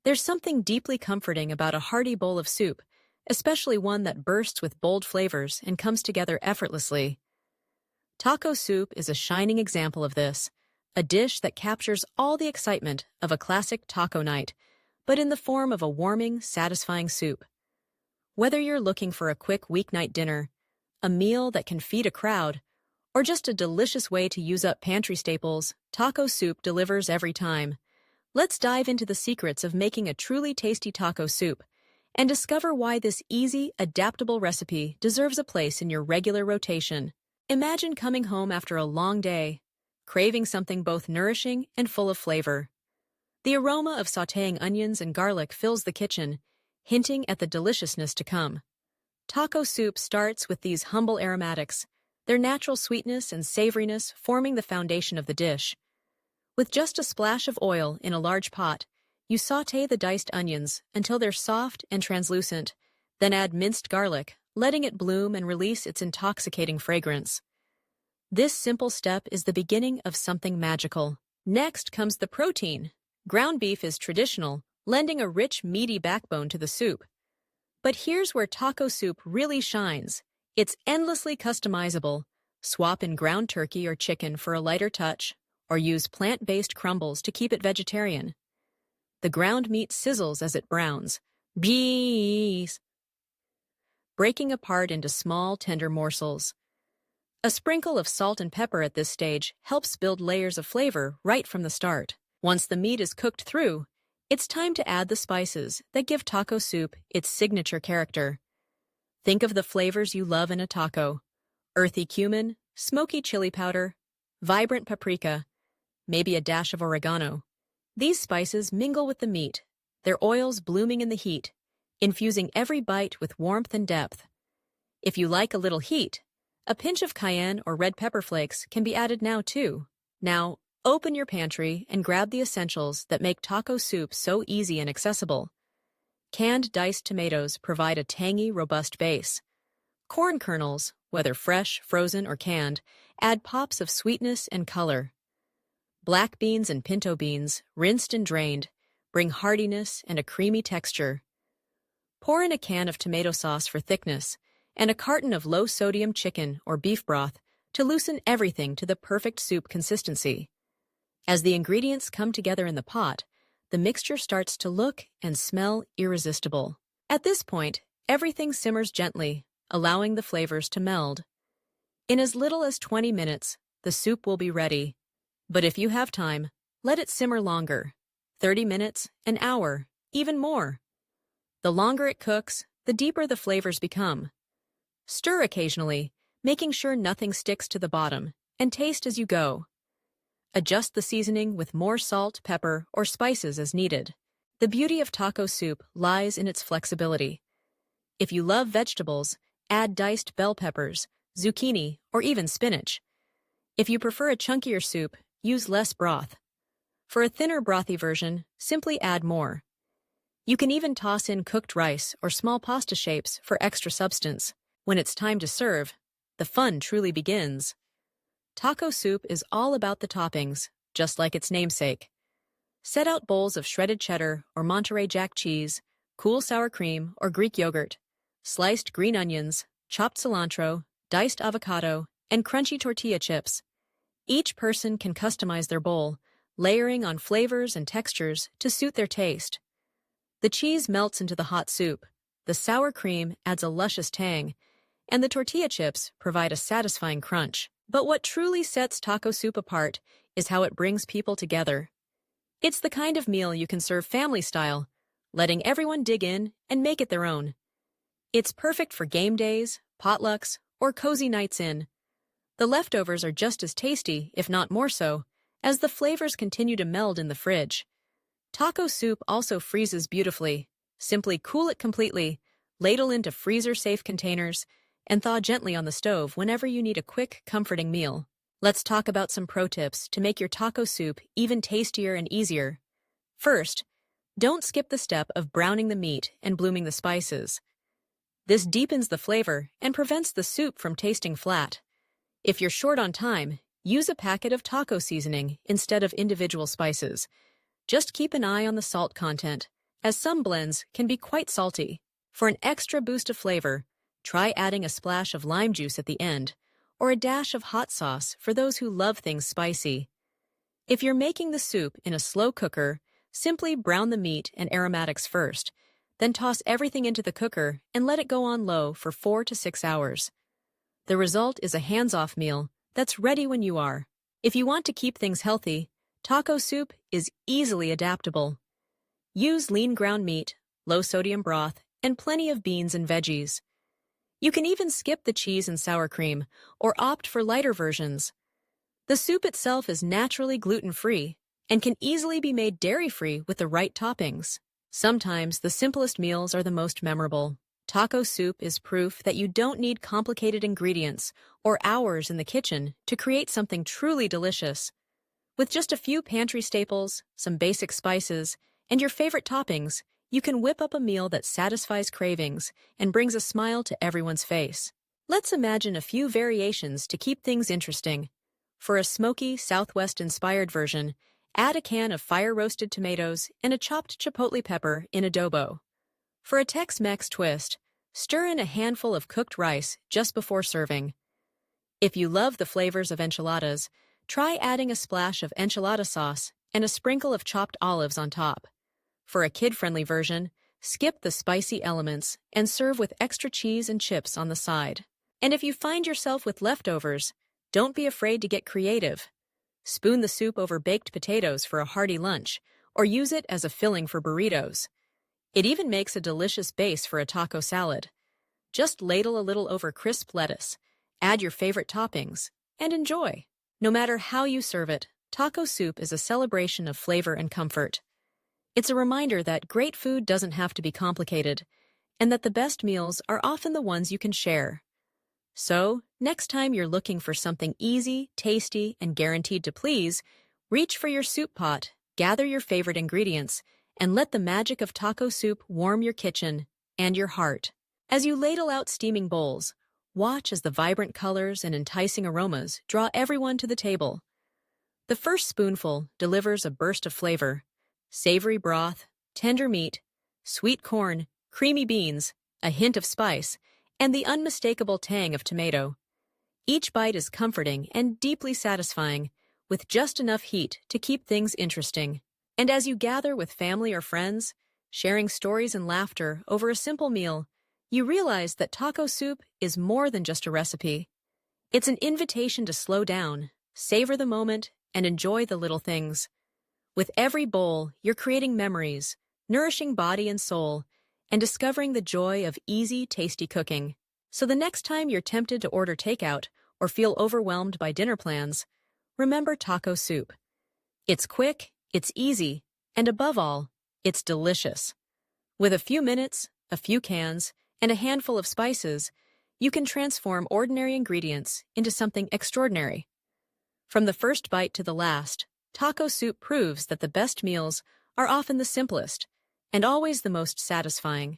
There's something deeply comforting about a hearty bowl of soup, especially one that bursts with bold flavors and comes together effortlessly. Taco soup is a shining example of this, a dish that captures all the excitement of a classic taco night, but in the form of a warming, satisfying soup. Whether you're looking for a quick weeknight dinner, a meal that can feed a crowd, or just a delicious way to use up pantry staples, taco soup delivers every time. Let's dive into the secrets of making a truly tasty taco soup and discover why this easy, adaptable recipe deserves a place in your regular rotation. Imagine coming home after a long day, craving something both nourishing and full of flavor. The aroma of sautéing onions and garlic fills the kitchen, hinting at the deliciousness to come. Taco soup starts with these humble aromatics, their natural sweetness and savoriness forming the foundation of the dish. With just a splash of oil in a large pot, you sauté the diced onions until they're soft and translucent, then add minced garlic, letting it bloom and release its intoxicating fragrance. This simple step is the beginning of something magical. Next comes the protein. Ground beef is traditional, lending a rich, meaty backbone to the soup. But here's where taco soup really shines. It's endlessly customizable. Swap in ground turkey or chicken for a lighter touch, or use plant-based crumbles to keep it vegetarian. The ground meat sizzles as it browns, breaking apart into small, tender morsels. A sprinkle of salt and pepper at this stage helps build layers of flavor right from the start. Once the meat is cooked through, it's time to add the spices that give taco soup its signature character. Think of the flavors you love in a taco: earthy cumin, smoky chili powder, vibrant paprika, maybe a dash of oregano. These spices mingle with the meat, their oils blooming in the heat, infusing every bite with warmth and depth. If you like a little heat, a pinch of cayenne or red pepper flakes can be added now too. Now, open your pantry and grab the essentials that make taco soup so easy and accessible. Canned diced tomatoes provide a tangy, robust base. Corn kernels, whether fresh, frozen, or canned, add pops of sweetness and color. Black beans and pinto beans, rinsed and drained, bring heartiness and a creamy texture. Pour in a can of tomato sauce for thickness and a carton of low-sodium chicken or beef broth to loosen everything to the perfect soup consistency. As the ingredients come together in the pot, the mixture starts to look and smell irresistible. At this point, everything simmers gently, allowing the flavors to meld. In as little as 20 minutes, the soup will be ready. But if you have time, let it simmer longer. 30 minutes, an hour, even more. The longer it cooks, the deeper the flavors become. Stir occasionally, making sure nothing sticks to the bottom, and taste as you go. Adjust the seasoning with more salt, pepper, or spices as needed. The beauty of taco soup lies in its flexibility. If you love vegetables, add diced bell peppers, zucchini, or even spinach. If you prefer a chunkier soup, use less broth. For a thinner, brothy version, simply add more. You can even toss in cooked rice or small pasta shapes for extra substance. When it's time to serve, the fun truly begins. Taco soup is all about the toppings, just like its namesake. Set out bowls of shredded cheddar or Monterey Jack cheese, cool sour cream or Greek yogurt, sliced green onions, chopped cilantro, diced avocado, and crunchy tortilla chips. Each person can customize their bowl, layering on flavors and textures to suit their taste. The cheese melts into the hot soup, the sour cream adds a luscious tang, and the tortilla chips provide a satisfying crunch. But what truly sets taco soup apart is how it brings people together. It's the kind of meal you can serve family-style, letting everyone dig in and make it their own. It's perfect for game days, potlucks, or cozy nights in. The leftovers are just as tasty, if not more so, as the flavors continue to meld in the fridge. Taco soup also freezes beautifully. Simply cool it completely, ladle into freezer-safe containers, and thaw gently on the stove whenever you need a quick, comforting meal. Let's talk about some pro tips to make your taco soup even tastier and easier. First, don't skip the step of browning the meat and blooming the spices. This deepens the flavor and prevents the soup from tasting flat. If you're short on time, use a packet of taco seasoning instead of individual spices. Just keep an eye on the salt content, as some blends can be quite salty. For an extra boost of flavor, try adding a splash of lime juice at the end, or a dash of hot sauce for those who love things spicy. If you're making the soup in a slow cooker, simply brown the meat and aromatics first, then toss everything into the cooker and let it go on low for 4 to 6 hours. The result is a hands-off meal that's ready when you are. If you want to keep things healthy, taco soup is easily adaptable. Use lean ground meat, low-sodium broth, and plenty of beans and veggies. You can even skip the cheese and sour cream, or opt for lighter versions. The soup itself is naturally gluten-free and can easily be made dairy-free with the right toppings. Sometimes the simplest meals are the most memorable. Taco soup is proof that you don't need complicated ingredients or hours in the kitchen to create something truly delicious. With just a few pantry staples, some basic spices, and your favorite toppings, you can whip up a meal that satisfies cravings and brings a smile to everyone's face. Let's imagine a few variations to keep things interesting. For a smoky, Southwest-inspired version, add a can of fire-roasted tomatoes and a chopped chipotle pepper in adobo. For a Tex-Mex twist, stir in a handful of cooked rice just before serving. If you love the flavors of enchiladas, try adding a splash of enchilada sauce and a sprinkle of chopped olives on top. For a kid-friendly version, skip the spicy elements and serve with extra cheese and chips on the side. And if you find yourself with leftovers, don't be afraid to get creative. Spoon the soup over baked potatoes for a hearty lunch, or use it as a filling for burritos. It even makes a delicious base for a taco salad. Just ladle a little over crisp lettuce, add your favorite toppings, and enjoy. No matter how you serve it, taco soup is a celebration of flavor and comfort. It's a reminder that great food doesn't have to be complicated, and that the best meals are often the ones you can share. So, next time you're looking for something easy, tasty, and guaranteed to please, reach for your soup pot, gather your favorite ingredients, and let the magic of taco soup warm your kitchen and your heart. As you ladle out steaming bowls, watch as the vibrant colors and enticing aromas draw everyone to the table. The first spoonful delivers a burst of flavor: savory broth, tender meat, sweet corn, creamy beans, a hint of spice, and the unmistakable tang of tomato. Each bite is comforting and deeply satisfying, with just enough heat to keep things interesting. And as you gather with family or friends, sharing stories and laughter over a simple meal, you realize that taco soup is more than just a recipe. It's an invitation to slow down, savor the moment, and enjoy the little things. With every bowl, you're creating memories, nourishing body and soul, and discovering the joy of easy, tasty cooking. So the next time you're tempted to order takeout or feel overwhelmed by dinner plans, remember taco soup. It's quick, it's easy, and above all, it's delicious. With a few minutes, a few cans, and a handful of spices, you can transform ordinary ingredients into something extraordinary. From the first bite to the last, taco soup proves that the best meals are often the simplest and always the most satisfying.